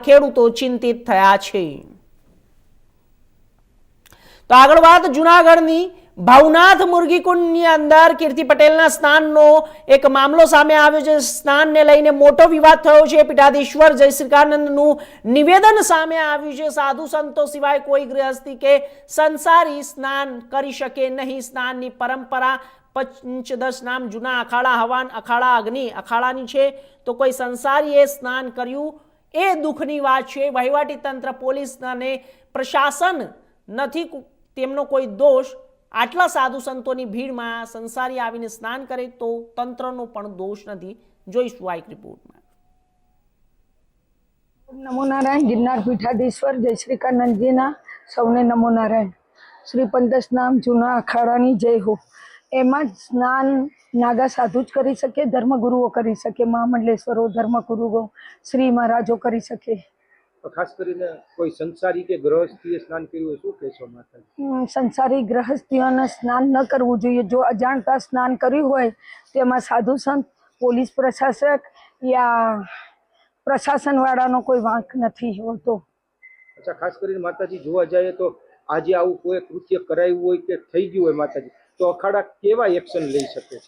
ખેડૂતો ચિંતિત થયા છે। તો આગળ વાત જૂનાગઢની ભાવનાથ મુરગીકુંડની અંદર કીર્તિ પટેલના સ્નાનનો એક મામલો સામે આવ્યો છે। સ્નાનને લઈને મોટો વિવાદ થયો છે। પીઠાધીશ્વર જયશ્રીકાનંદનું નિવેદન સામે આવ્યું છે। સાધુ સંતો સિવાય કોઈ ગૃહસ્થી કે સંસારી સ્નાન કરી શકે નહીં। સ્નાનની પરંપરા પંચદશ નામ જૂના અખાડા હવાન અખાડા અગ્નિ અખાડાની છે, તો કોઈ સંસારીએ સ્નાન કર્યું એ દુઃખની વાત છે। વહીવટી તંત્ર, પોલીસ અને પ્રશાસન નથી તેમનો કોઈ દોષ। આટલા સાધુ સંતોની ભીડમાં સંસારી આવીને સ્નાન કરે તો તંત્રનો પણ દોષ નથી। જોઈશું આ એક રિપોર્ટમાં। નમો નારાયણ। ગિરનાર પીઠાધીશ્વર જયશ્રીકાનંદજીના સૌને નમો નારાયણ। શ્રી પંચદશ નામ જૂના અખાડાની જય હો। એમાં જ સ્નાન નાગા સાધુ જ કરી શકે, ધર્મગુરુઓ કરી શકે, મહામંડલેશ્વરો, ધર્મગુરુઓ, શ્રી મહારાજો કરી શકે। ખાસ કરીને કોઈ સંસારી કે ગૃહસ્થીએ સ્નાન કર્યું હોય શું કહેશો માતાજી? સંસારી ગૃહસ્થીઓને સ્નાન ન કરવું જોઈએ। જો અજાણતા સ્નાન કર્યું હોય તેમાં સાધુ સંત, પોલીસ પ્રશાસક યા પ્રશાસનવાળાનો કોઈ વાંક નથી હોતો। અચ્છા, ખાસ કરીને માતાજી જોવા જાય તો આજે આવું કોઈ કૃત્ય કરાયું હોય કે થઈ ગયું હોય માતાજી, તો અખાડા કેવા એક્શન લઈ શકે છે?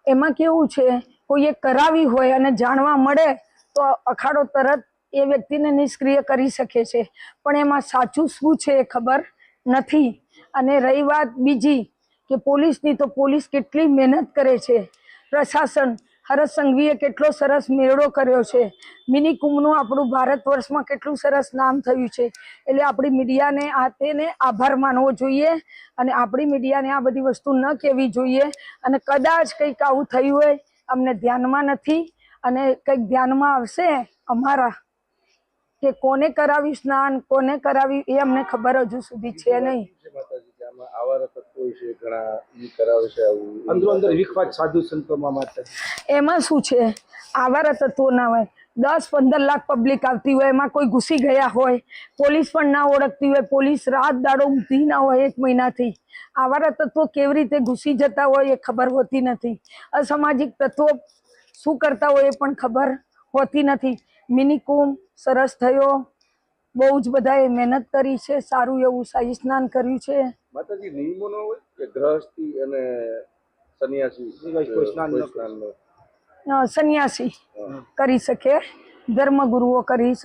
એમાં કેવું છે, કોઈએ કરાવી હોય અને જાણવા મળે તો અખાડો તરત એ વ્યક્તિને નિષ્ક્રિય કરી શકે છે, પણ એમાં સાચું શું છે એ ખબર નથી। અને રહી વાત બીજી કે પોલીસની, તો પોલીસ કેટલી મહેનત કરે છે। પ્રશાસન હરસ સંઘવીએ કેટલો સરસ મેળો કર્યો છે। મિની કુંભનું આપણું ભારત વર્ષમાં કેટલું સરસ નામ થયું છે। એટલે આપણી મીડિયાને આ તેને આભાર માનવો જોઈએ અને આપણી મીડિયાને આ બધી વસ્તુ ન કહેવી જોઈએ। અને કદાચ કંઈક આવું થયું હોય, અમને ધ્યાનમાં નથી અને કંઈક ધ્યાનમાં આવશે અમારા કે કોને કરાવ્યું સ્નાન, કોને કરાવ્યું એ અમને ખબર હજુ સુધી છે નહીં। એમાં શું છે, આવારા તત્વો ના હોય, 10-15 લાખ પબ્લિક આવતી હોય, એમાં કોઈ ઘૂસી ગયા હોય, પોલીસ પણ ના ઓળખતી હોય, પોલીસ રાત દાડો ઊંઘતી ના હોય 1 મહિનાથી, આવારા તત્વો કેવી રીતે ઘૂસી જતા હોય એ ખબર હોતી નથી। અસામાજિક તત્વો શું કરતા હોય એ પણ ખબર હોતી નથી। મિની કુંભ સરસ થયો, બહુ જ બધાએ મહેનત કરી છે, સારું એવું શાહી સ્નાન કર્યું છે। માતાજી નિયમો ન હોય કે ગૃહસ્થી અને સન્યાસી કોઈ સ્નાન સંન્યાસી કરી શકે, ધર્મગુરુઓ કરી શકે।